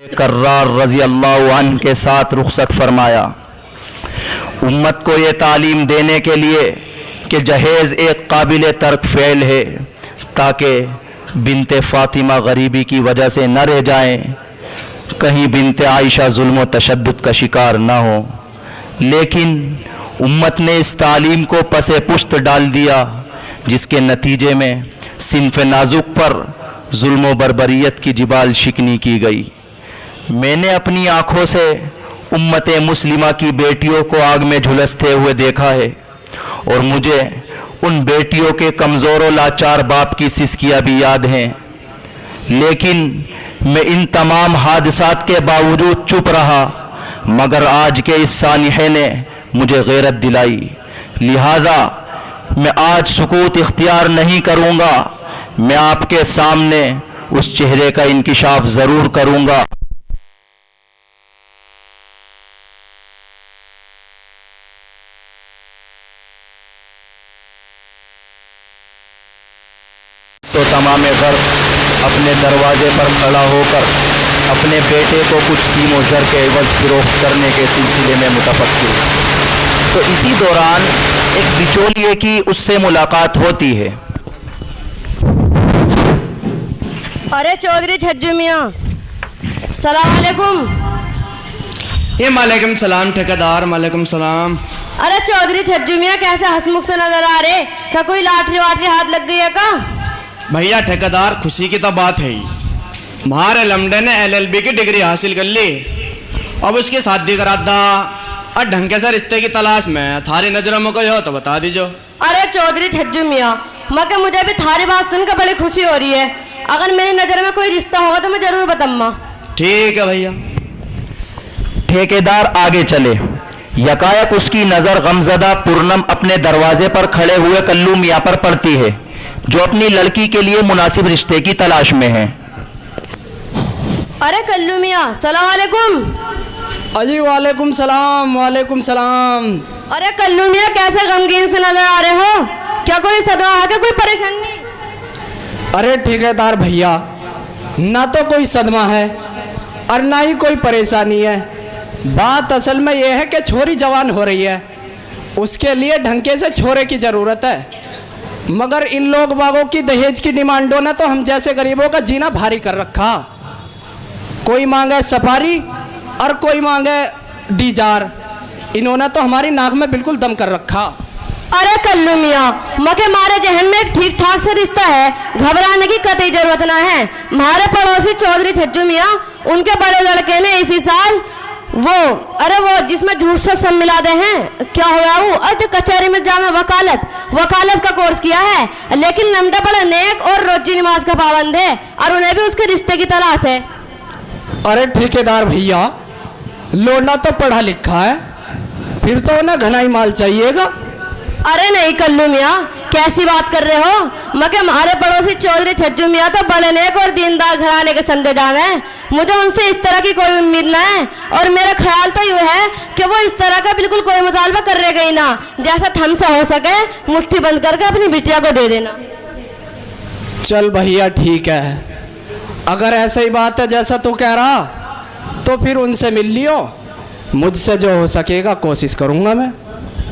कर्रार रज़ी अल्लाह अन्हु के साथ रुखसत फरमाया। उम्मत को ये तालीम देने के लिए कि जहेज़ एक काबिल तर्क फ़ेल है ताकि बिनते फ़ातिमा गरीबी की वजह से न रह जाएं, कहीं बिनते आयशा जुल्म व तशद्दुद का शिकार ना हो। लेकिन उम्मत ने इस तालीम को पसे पुश्त डाल दिया, जिसके नतीजे में सिन्फ़ नाजुक पर जुल्म व बर्बरियत की जिबाल शिकनी की गई। मैंने अपनी आँखों से उम्मत मुस्लिमा की बेटियों को आग में झुलसते हुए देखा है और मुझे उन बेटियों के कमज़ोर और लाचार बाप की सिसकियाँ भी याद हैं। लेकिन मैं इन तमाम हादसात के बावजूद चुप रहा, मगर आज के इस सानिहे ने मुझे गैरत दिलाई। लिहाजा मैं आज सुकूत इख्तियार नहीं करूँगा, मैं आपके सामने उस चेहरे का इंकिशाफ ज़रूर करूँगा। तो तमाम घर अपने दरवाजे पर खड़ा होकर अपने बेटे को कुछ सीम व ज़र के एवज़ फ़रोख्त करने के सिलसिले में मुतफ़क्किर। तो इसी दौरान एक बिचौलिए की उससे मुलाकात होती है। अरे चौधरी छज्जू मियाँ, सलाम अलैकुम। ये मालेकुम सलाम ठेकेदार, मालेकुम सलाम। अरे चौधरी छज्जू मियाँ कैसे हंसमुख से नजर आ रहे? क्या कोई लाटरी वाटरी हाथ लग गई है का? भैया ठेकेदार, खुशी की तो बात है। हमारे लमडे ने LLB की डिग्री हासिल कर ली, अब उसकी शादी करा दा और ढंग से रिश्ते की तलाश में। थारी नजरों में कोई हो तो बता दीजिए। अरे चौधरी छज्जू मियाँ, मगर मुझे भी थारी बात सुनकर बड़ी खुशी हो रही है। अगर मेरी नज़र में कोई रिश्ता होगा तो मैं जरूर बताऊंगा। ठीक है भैया। ठेकेदार आगे चले। यकायक उसकी नज़र गमज़दा पूर्णम अपने दरवाजे पर खड़े हुए कल्लू मियाँ पर पड़ती है, जो अपनी लड़की के लिए मुनासिब रिश्ते की तलाश में है। अरे कल्लू मियाँ, सलाम अलैकुम। अजी वालेकुम सलाम, वालेकुम सलाम। अरे कल्लू मियाँ कैसे गमगीन से नजर आ रहे हो? क्या कोई सदमा है, क्या कोई परेशानी? अरे ठेकेदार भैया, ना तो कोई सदमा है और ना ही कोई परेशानी है। बात असल में यह है कि छोरी जवान हो रही है, उसके लिए ढंके से छोरे की ज़रूरत है। मगर इन लोग बागों की दहेज की डिमांडों ने तो हम जैसे गरीबों का जीना भारी कर रखा। कोई मांगे सफारी और कोई मांगे डीजार। इन्होंने तो हमारी नाक में बिल्कुल दम कर रखा। अरे कल्लू मियाँ, मके मारे जहन में एक ठीक ठाक से रिश्ता है, घबराने की कतई जरूरत ना है। हमारे पड़ोसी चौधरी छज्जू मियाँ, उनके बड़े लड़के ने इसी साल वो जिसमें झूठ से सब मिला दे हैं, क्या हुआ वो? अरे कचहरी में जामे वकालत का कोर्स किया है। लेकिन लमडा बड़ा नेक और रोजी नमाज का पाबंद है और उन्हें भी उसके रिश्ते की तलाश है। अरे ठेकेदार भैया, लोना तो पढ़ा लिखा है, फिर तो उन्हें घना ही माल चाहिएगा। अरे नहीं कल्लू मियाँ, कैसी बात कर रहे हो? मके हमारे पड़ोसी चौधरी छज्जू मियाँ तो बड़े नेक और दीनदार घराने के संदेदार हैं। मुझे उनसे इस तरह की कोई उम्मीद ना है और मेरा ख्याल तो यूँ है कि वो इस तरह का बिल्कुल कोई मुतालबा कर रहे गई ना। जैसा हमसे हो सके मुट्ठी बंद करके अपनी बिटिया को दे देना। चल भैया ठीक है, अगर ऐसा ही बात है जैसा तू कह रहा, तो फिर उनसे मिल लियो। मुझसे जो हो सकेगा कोशिश करूँगा मैं।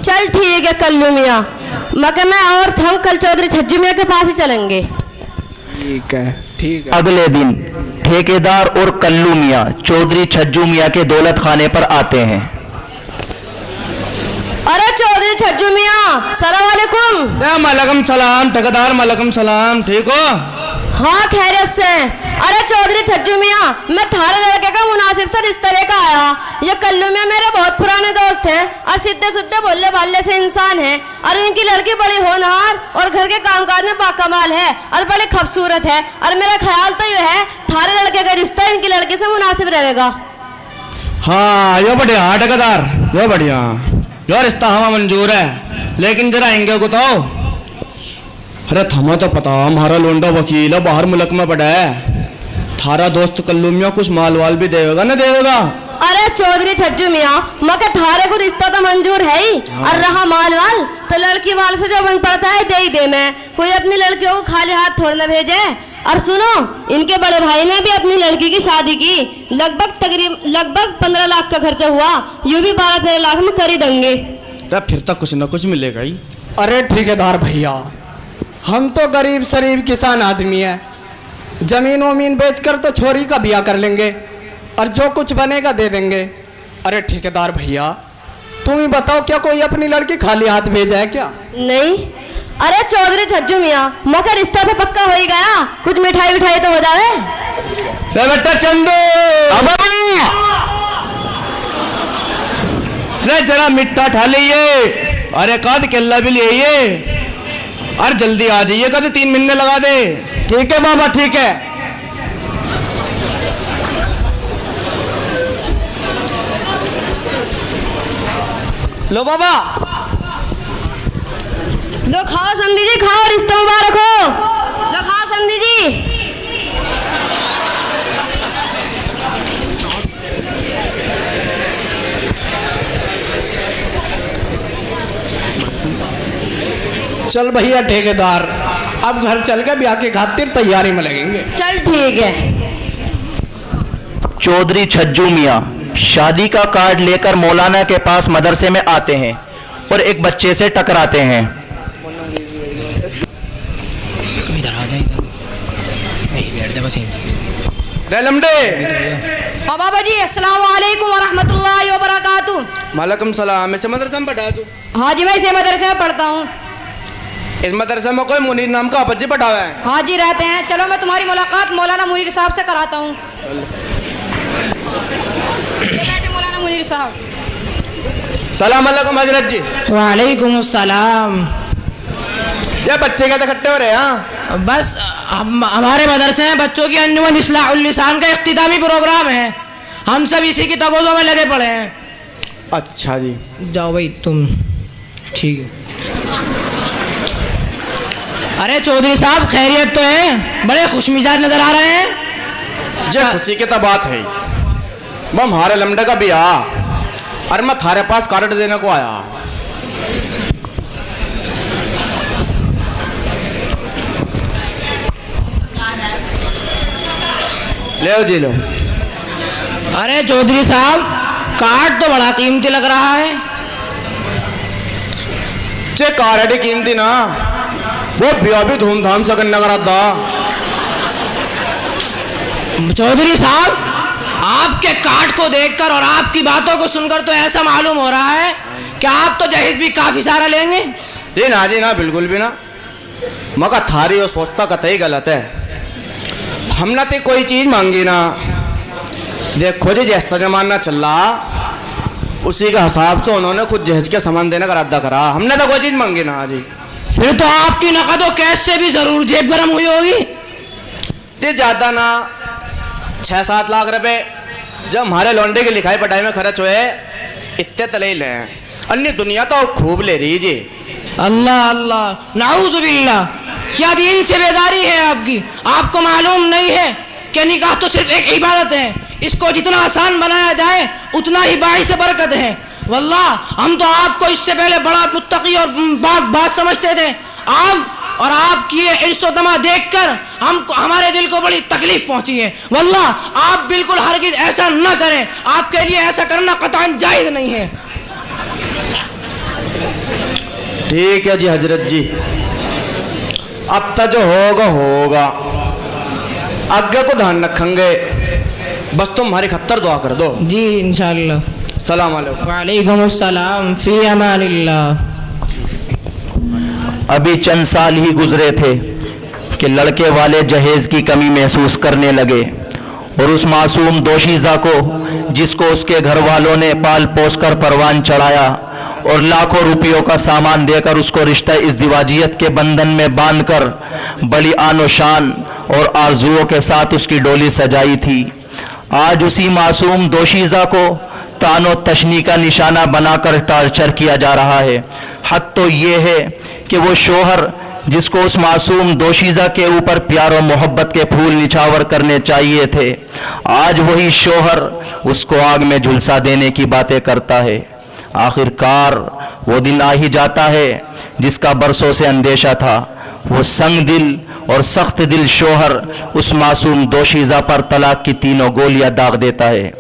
चल ठीक है कल्लू मियाँ, मगर मैं और हम कल चौधरी छज्जू मियाँ के पास ही चलेंगे। ठीक है, ठीक है। अगले दिन ठेकेदार और कल्लू मियाँ चौधरी छज्जू मियाँ के दौलत खाने पर आते हैं। अरे चौधरी छज्जू मियाँ, सलाम अलैकुम। मालेकुम सलाम ठेकेदार, मालेकुम सलाम। ठीक हो? हाँ खैरियत से। अरे चौधरी छज्जू मियाँ, मैं थारे लड़के का मुनासिब सा रिश्ता लेकर आया। ये कल्लू मियाँ मेरे बहुत पुराने दोस्त हैं और सीधे सीधे बोलने वाले से इंसान हैं और इनकी लड़की बड़ी होनहार और घर के कामकाज में बाकमाल है और बड़ी खूबसूरत है। और मेरा ख्याल तो ये है थारे लड़के का रिश्ता इनकी लड़की से मुनासिब रहेगा। हाँ यो बढ़िया ठेकेदार, यो बढ़िया, यो रिश्ता हमें मंजूर है। लेकिन जरा आएंगे को तो। अरे थमा तो पता, हमारा लोंडा वकील है, बाहर मुल्क में पड़ा है। थारा दोस्त कल्लू मियाँ कुछ माल वाल भी देगा ना देगा? अरे चौधरी छज्जू मियाँ, मगर थारे को रिश्ता तो मंजूर है ही। और रहा माल वाल तो लड़की वाल से जो बन पड़ता है दे ही दे। मैं कोई अपनी लड़कियों को खाली हाथ थोड़ा ना भेजे। और सुनो, इनके बड़े भाई ने भी अपनी लड़की की शादी की, लगभग 15 लाख का खर्चा हुआ, यूं भी 12-13 लाख में कर ही देंगे। तब फिर तक कुछ न कुछ मिलेगा ही। अरे ठेकेदार भैया, हम तो गरीब शरीफ किसान आदमी है, जमीन वमीन बेचकर तो छोरी का ब्याह कर लेंगे और जो कुछ बनेगा दे देंगे। अरे ठेकेदार भैया, तुम ही बताओ, क्या कोई अपनी लड़की खाली हाथ भेजा है क्या? नहीं। अरे चौधरी छज्जू मियाँ, मौका रिश्ता तो पक्का हो ही गया, कुछ मिठाई विठाई तो हो जावे। बेटा चंदू, अरे जरा मिट्टा ठा लीजिए, अरे काद केला भी लिए, अरे जल्दी आ जाइए, कद 3 महीने लगा दे। ठीक है बाबा, ठीक है। लो बाबा, लो खाओ समधी जी, खाओ, रिश्ता मुबारक हो। लो खाओ समधी जी। चल भैया ठेकेदार, अब घर चल के ब्याह की खातिर तैयारी में लगेंगे। चल ठीक है। चौधरी छज्जू मियाँ शादी का कार्ड लेकर मौलाना के पास मदरसे में आते हैं और एक बच्चे से टकराते हैं। हाँ बाबा जी, अस्सलाम वालेकुम व रहमतुल्लाहि व बरकातुहू। वालेकुम सलाम। इसे मदरसा में पढ़ा तू? हाँ जी, मैं इसे मदरसे में पढ़ता हूँ। इस मदरसे में कोई मुनीर नाम का बच्चे पढ़ा हुआ है? हाँ जी, रहते हैं। चलो मैं तुम्हारी मुलाकात मौलाना मुनीर साहब से कराता हूँ। मौलाना मुनीर साहब। सलाम अलैकुम हजरत जी। वालेकुम सलाम। ये बच्चे क्या इकट्ठे हो रहे हैं? बस हमारे मदरसे में बच्चों की अंजुमन इस्लाहुल लिसान का इख्तितामी प्रोग्राम है, हम सब इसी की तगोदों में लगे पड़े हैं। अच्छा जी, जाओ भाई तुम। ठीक है। अरे चौधरी साहब, खैरियत तो है? बड़े खुशमिजाज नजर आ रहे हैं। ये खुशी की तो बात है, वो हमारे लमडे का ब्याह, और मैं थारे पास कार्ड देने को आया। ले जी लो। अरे चौधरी साहब, कार्ड तो बड़ा कीमती लग रहा है। चे कार्ड कीमती ना, वो ब्याह भी धूमधाम से करने का था। चौधरी साहब, आपके कार्ड को देखकर और आपकी बातों को सुनकर तो ऐसा मालूम हो रहा है कि आप तो जहेज भी काफी सारा लेंगे। जी ना, बिल्कुल भी ना। मगर थारी और सोचता कतई गलत है। हमने तो कोई चीज मांगी ना। देखो जी, जैसा जमाना चल रहा उसी के हिसाब से उन्होंने खुद जहेज के सामान देने का इरादा करा। हमने तो कोई चीज मांगी ना जी। फिर तो आपकी नकद और कैश से भी जरूर जेब गर्म हुई होगी। ये ज्यादा ना, 6-7 लाख रुपए जब हमारे लौंडे की लिखाई पढ़ाई में खर्च हुए, इतने तले ले। अन्य दुनिया तो खूब ले रही जी। अल्लाह अल्लाह, नाउजुबिल्लाह, क्या दीन से बेदारी है आपकी। आपको मालूम नहीं है कि निकाह तो सिर्फ एक इबादत है, इसको जितना आसान बनाया जाए उतना ही बाइस बरकत है। वल्लाह, हम तो आपको इससे पहले बड़ा मुत्तकी और बात समझते थे। आप और आपकी ये इर्सोतमा देखकर हमारे दिल को बड़ी तकलीफ पहुंची है। वल्लाह, आप बिल्कुल हरगिज़ ऐसा न करें, आपके लिए ऐसा करना कतई जायज़ नहीं है। ठीक है जी हजरत जी, अब तक जो होगा होगा, आगे को ध्यान रखेंगे। बस तुम हमारी खत्तर दुआ कर दो जी, इंशाअल्लाह। सलाम अलैकुम। वालेकुम अस्सलाम, फी अमानिल्लाह। अभी चंद साल ही गुजरे थे कि लड़के वाले जहेज की कमी महसूस करने लगे और उस मासूम दोशीज़ा को, जिसको उसके घर वालों ने पाल पोस कर परवान चढ़ाया और लाखों रुपयों का सामान देकर उसको रिश्ता इज़्दिवाजियत के बंधन में बांधकर बड़ी आन व शान और आरजुओं के साथ उसकी डोली सजाई थी, आज उसी मासूम दोशीज़ा को तानो तशनी का निशाना बनाकर टार्चर किया जा रहा है। हद तो ये है कि वो शोहर जिसको उस मासूम दोशीज़ा के ऊपर प्यार और मोहब्बत के फूल निछावर करने चाहिए थे, आज वही शोहर उसको आग में झुलसा देने की बातें करता है। आखिरकार वो दिन आ ही जाता है जिसका बरसों से अंदेशा था। वो संग दिल और सख्त दिल शोहर उस मासूम दोशीज़ा पर तलाक की तीनों गोलियां दाग देता है।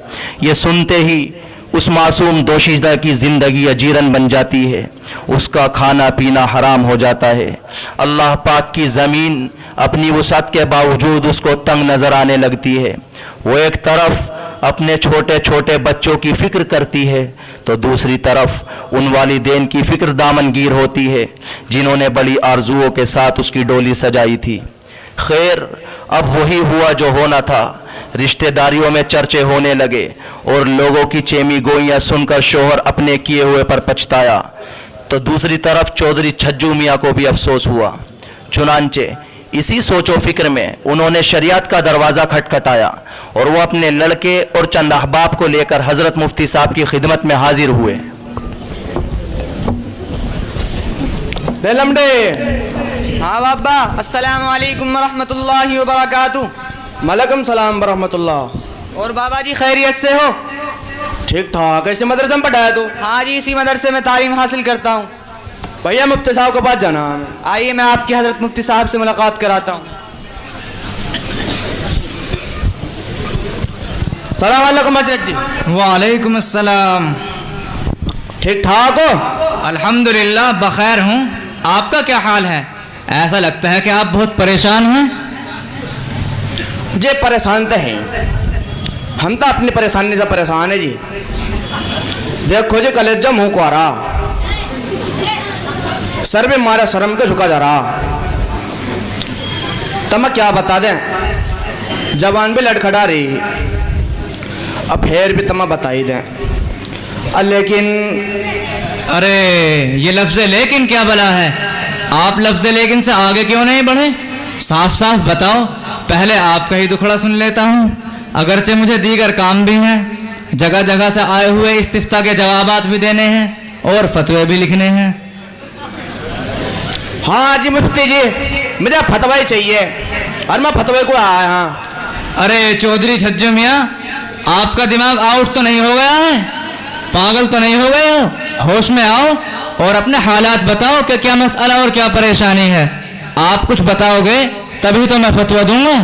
ये सुनते ही उस मासूम दोशीज़ा की ज़िंदगी अजीरन बन जाती है, उसका खाना पीना हराम हो जाता है। अल्लाह पाक की ज़मीन अपनी वुसअत के बावजूद उसको तंग नज़र आने लगती है। वो एक तरफ अपने छोटे छोटे बच्चों की फ़िक्र करती है तो दूसरी तरफ उन वालिदैन की फ़िक्र दामनगीर होती है जिन्होंने बड़ी आरजुओं के साथ उसकी डोली सजाई थी। खैर, अब वही हुआ जो होना था। रिश्तेदारियों में चर्चे होने लगे और लोगों की चेमी गोइयाँ सुनकर शोहर अपने किए हुए पर पछताया, तो दूसरी तरफ चौधरी छज्जू मियाँ को भी अफसोस हुआ। चुनांचे इसी सोचो फिक्र में उन्होंने शरीयत का दरवाज़ा खटखटाया और वो अपने लड़के और चंद अहबाब को लेकर हज़रत मुफ्ती साहब की खिदमत में हाजिर हुए। हाँ बाबा, अस्सलाम वालेकुम वरहमतुल्लाहि वबरकातुह। मलकम सलाम बरहमतुल्लाह। और बाबा जी खैरियत से हो? ठीक ठाक। कैसे मदरसे में पढ़ाया तू? हाँ जी, इसी मदरसे में तालीम हासिल करता हूँ। भैया मुफ्ती साहब के पास जाना है। आइए मैं आपकी हजरत मुफ्ती साहब से मुलाकात कराता हूँ। सलाम वालेकुम हजरत जी। वालेकुम अस्सलाम। ठीक ठाक हो? अल्हम्दुलिल्लाह बखैर हूँ। आपका क्या हाल है? ऐसा लगता है कि आप बहुत परेशान हैं। जी परेशान तो हैं, हम तो अपनी परेशानी से परेशान है जी। देखो जी, कलेजा मुँह को आ रहा, सर भी मारा शर्म के झुका जा रहा। तो मैं क्या बता दें, जबान भी लड़खड़ा रही, अब फिर भी तमा बता ही दें। लेकिन अरे ये लफ्ज़ लेकिन क्या भला है? आप लफ्ज़ लेकिन से आगे क्यों नहीं बढ़े? साफ साफ बताओ। पहले आपका ही दुखड़ा सुन लेता हूँ। अगरचे मुझे दीगर काम भी हैं, जगह जगह से आए हुए इस्तिफ्ता के जवाबात भी देने हैं और फतवे भी लिखने हैं। हाँ जी मुफ्ती जी, मुझे फतवा ही चाहिए और मैं फतवे को आया। हाँ। अरे चौधरी छज्जू मियाँ, आपका दिमाग आउट तो नहीं हो गया है? पागल तो नहीं हो गए हो? होश में आओ और अपने हालात बताओ कि क्या मसला और क्या परेशानी है। आप कुछ बताओगे तभी तो मैं फतवा दूंगा।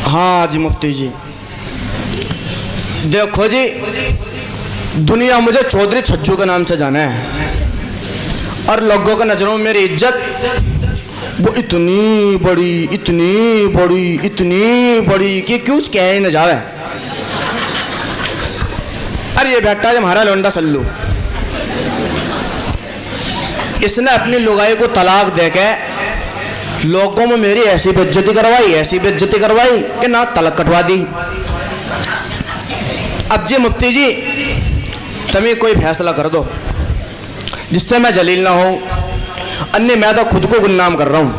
हाँ जी मुफ्ती जी, देखो जी, दुनिया मुझे चौधरी छज्जू के नाम से जाना है और लोगों के नज़रों में मेरी इज्जत वो इतनी बड़ी इतनी बड़ी इतनी बड़ी कि कुछ कह ही न जावे। अरे ये बेटा जो हमारा लोंडा सल्लू, इसने अपनी लुगाई को तलाक देके लोगों में मेरी ऐसी बेइज्जती करवाई, ऐसी बेइज्जती करवाई कि ना तलाक कटवा दी। अब जी मुफ्ती जी, तुम्हें कोई फैसला कर दो जिससे मैं जलील ना हूँ, अन्य मैं तो खुद को गुमनाम कर रहा हूँ।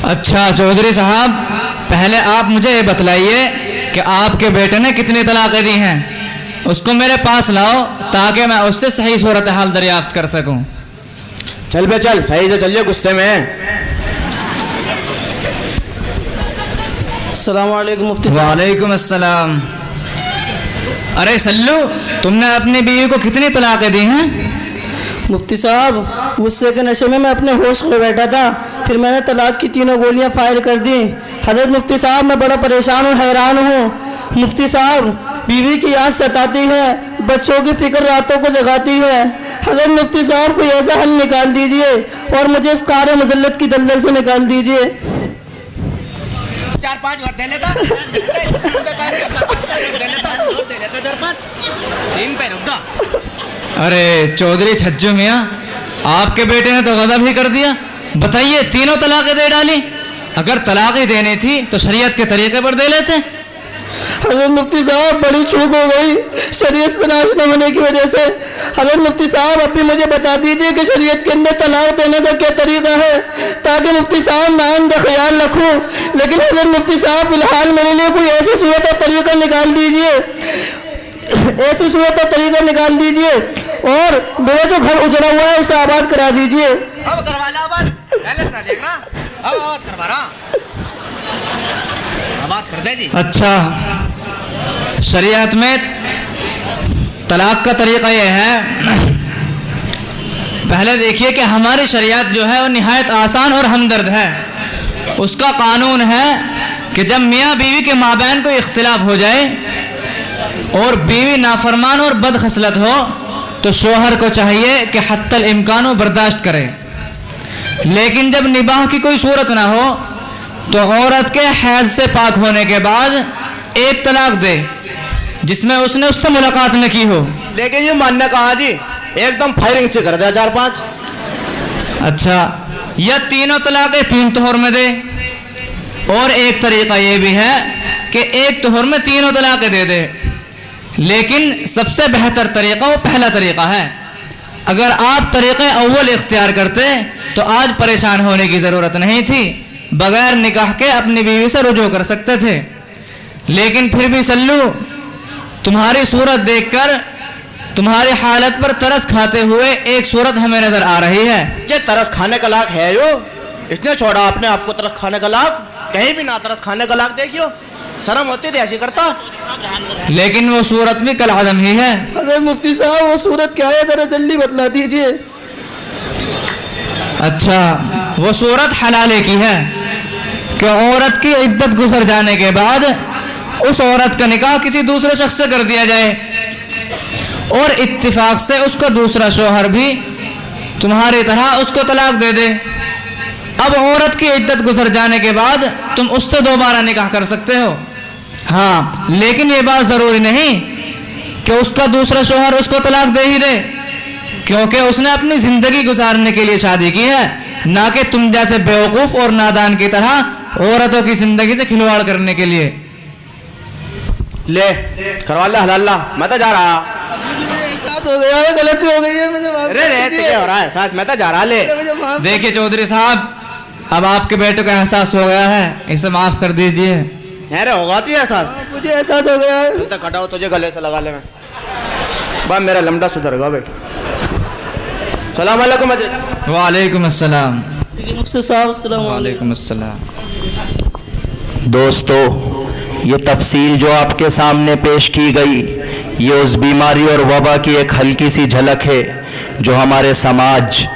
अच्छा चौधरी साहब, पहले आप मुझे ये बतलाइए कि आपके बेटे ने कितनी तलाक़ें दी हैं। उसको मेरे पास लाओ ताकि मैं उससे सही सूरत हाल दरियाफ्त कर सकूं। चल बे चल, सही से चलिए, गुस्से में। अस्सलाम वालेकुम मुफ्ती साहब। वालेकुम अस्सलाम। अरे सल्लू, तुमने अपनी बीवी को कितनी तलाक़ें दी हैं? मुफ्ती साहब, गुस्से के नशे में मैं अपने होश खो बैठा था, फिर मैंने तलाक की तीनों गोलियां फायर कर दी। हजरत मुफ्ती साहब, मैं बड़ा परेशान और हैरान हूँ। मुफ्ती साहब, बीवी की याद सताती है, बच्चों की फिक्र रातों को जगाती है। हजरत मुफ्ती साहब, कोई ऐसा हल निकाल दीजिए और मुझे इस कार मुज़ल्लत की दलदल से निकाल दीजिए। 4-5 दे लेता अरे चौधरी छज्जू मियाँ, आपके बेटे ने तो गज़ब ही कर दिया। बताइए, तीनों तलाक़ें दे डाली। अगर तलाक़ ही देनी थी तो शरीयत के तरीके पर दे लेते। हजरत मुफ्ती साहब, बड़ी चूक हो गई शरीयत से नाश न होने की वजह से। हजरत मुफ्ती साहब, अभी मुझे बता दीजिए कि शरीयत के अंदर तलाक देने का क्या तरीका है, ताकि मुफ्ती साहब मैं आइंदा ख्याल रखूं। लेकिन हजरत मुफ्ती साहब, फिलहाल मेरे लिए कोई ऐसी सूरत और तरीका निकाल दीजिए, ऐसी सूरत और तरीका निकाल दीजिए और मेरा जो घर उजड़ा हुआ है उसे आबाद करा दीजिए। अब करवा ला आबाद, देख रहा, अब आबाद करवा रहा, आबाद कर दे जी। अच्छा, शरीयत में तलाक का तरीका यह है पहले देखिए कि हमारी शरीयत जो है वो निहायत आसान और हमदर्द है। उसका कानून है कि जब मियाँ बीवी के माबैन कोई इख्तिलाफ हो जाए और बीवी नाफरमान और बदखसलत हो तो शोहर को चाहिए कि हत्तल इम्कान हो बर्दाश्त करे। लेकिन जब निबाह की कोई सूरत ना हो तो औरत के हैज से पाक होने के बाद एक तलाक दे जिसमें उसने उससे मुलाकात न की हो। लेकिन ये मानना कहाँ जी, एकदम फायरिंग से कर दिया 4-5। अच्छा, या तीनों तलाक़ें 3 तोहर में दे, और एक तरीक़ा ये भी है कि एक तोहर में 3 तलाक़ें दे दे। लेकिन सबसे बेहतर तरीक़ा वो पहला तरीक़ा है। अगर आप तरीक़े अव्वल इख्तियार करते तो आज परेशान होने की ज़रूरत नहीं थी, बग़ैर निकाह के अपनी बीवी से रुजू कर सकते थे। लेकिन फिर भी सल्लू, तुम्हारी सूरत देखकर तुम्हारी हालत पर तरस खाते हुए एक सूरत हमें नजर आ रही है। ये तरस खाने का लायक है यो, इसने छोड़ा अपने आप को तरस खाने का लायक, कहीं भी ना तरस खाने का लायक देखियो, शर्म होती थी ऐसी करता। लेकिन वो सूरत भी कल आदम ही है। अगर मुफ्ती साहब वो सूरत क्या है जरा जल्दी बतला दीजिए। अच्छा, वो सूरत हलाले की है कि औरत की इद्दत गुजर जाने के बाद उस औरत का निकाह किसी दूसरे शख्स से कर दिया जाए और इत्तिफाक से उसका दूसरा शौहर भी तुम्हारी तरह उसको तलाक दे दे। अब औरत की इद्दत गुजर जाने के बाद तुम उससे दोबारा निकाह कर सकते हो। हाँ, लेकिन ये बात ज़रूरी नहीं कि उसका दूसरा शौहर उसको तलाक दे ही दे, क्योंकि उसने अपनी ज़िंदगी गुजारने के लिए शादी की है, ना कि तुम जैसे बेवकूफ़ और नादान की तरह औरतों की ज़िंदगी से खिलवाड़ करने के लिए। ले करवा ले हलाला, मैं तो जा रहा। एहसास हो गया है, गलती हो गई है, मुझे माफ अरे रे क्या हो रहा है साथ, मैं तो जा रहा। ले मुझे माफ देखिए चौधरी साहब, अब आपके बेटे को एहसास हो गया है, इसे माफ़ कर दीजिए। अरे होगा तो एहसास, मुझे एहसास हो गया है। तक हटाओ, तुझे गले से लगा ले मैं, बस मेरा लमडा सुधर गया भाई। सलाम अलैकुम। वालेकुम अस्सलाम। मुफ्ती साहब अस्सलाम वालेकुम अस्सलाम। दोस्तों, ये तफसील जो आपके सामने पेश की गई, ये उस बीमारी और वबा की एक हल्की सी झलक है जो हमारे समाज,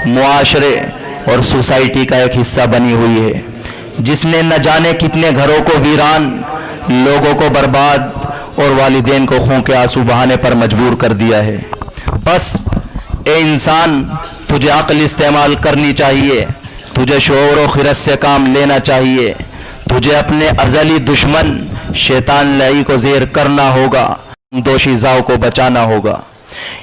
मुआशरे और सोसाइटी का एक हिस्सा बनी हुई है, जिसने न जाने कितने घरों को वीरान, लोगों को बर्बाद और वालिदैन को खून के आंसू बहाने पर मजबूर कर दिया है। बस ए इंसान, तुझे अक्ल इस्तेमाल करनी चाहिए, तुझे शऊर और खिरत से काम लेना चाहिए, तुझे अपने अज़ली दुश्मन शैतान लाई को ज़ेर करना होगा, दोशीज़ाओं को बचाना होगा।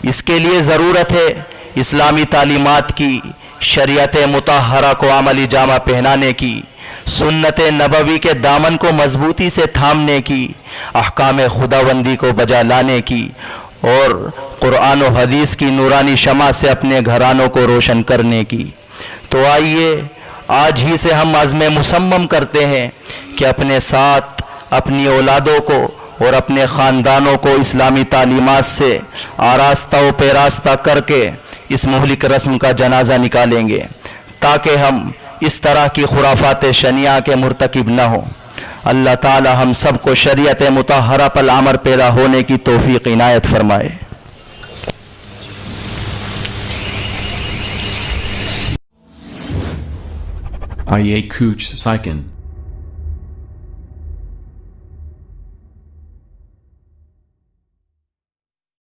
इसके लिए ज़रूरत है इस्लामी तालीमात की, शरीयत मुतहरा को अमली जामा पहनाने की, सुन्नत नबवी के दामन को मजबूती से थामने की, अहकाम खुदाबंदी को बजा लाने की और कुरान और हदीस की नूरानी शमा से अपने घरानों को रोशन करने की। तो आइए आज ही से हम आज़्म मुसम्मम करते हैं कि अपने साथ अपनी औलादों को और अपने ख़ानदानों को इस्लामी तालीमात से आरास्ता व पैरास्ता करके इस मुहलिक रस्म का जनाजा निकालेंगे, ताकि हम इस तरह की खुराफात शनिया के मुर्तकिब न हों। अल्लाह ताला हम सबको शरीयत मुतहरा पर अमल पैदा होने की तौफीक इनायत फरमाए। IA Cooch Saikin.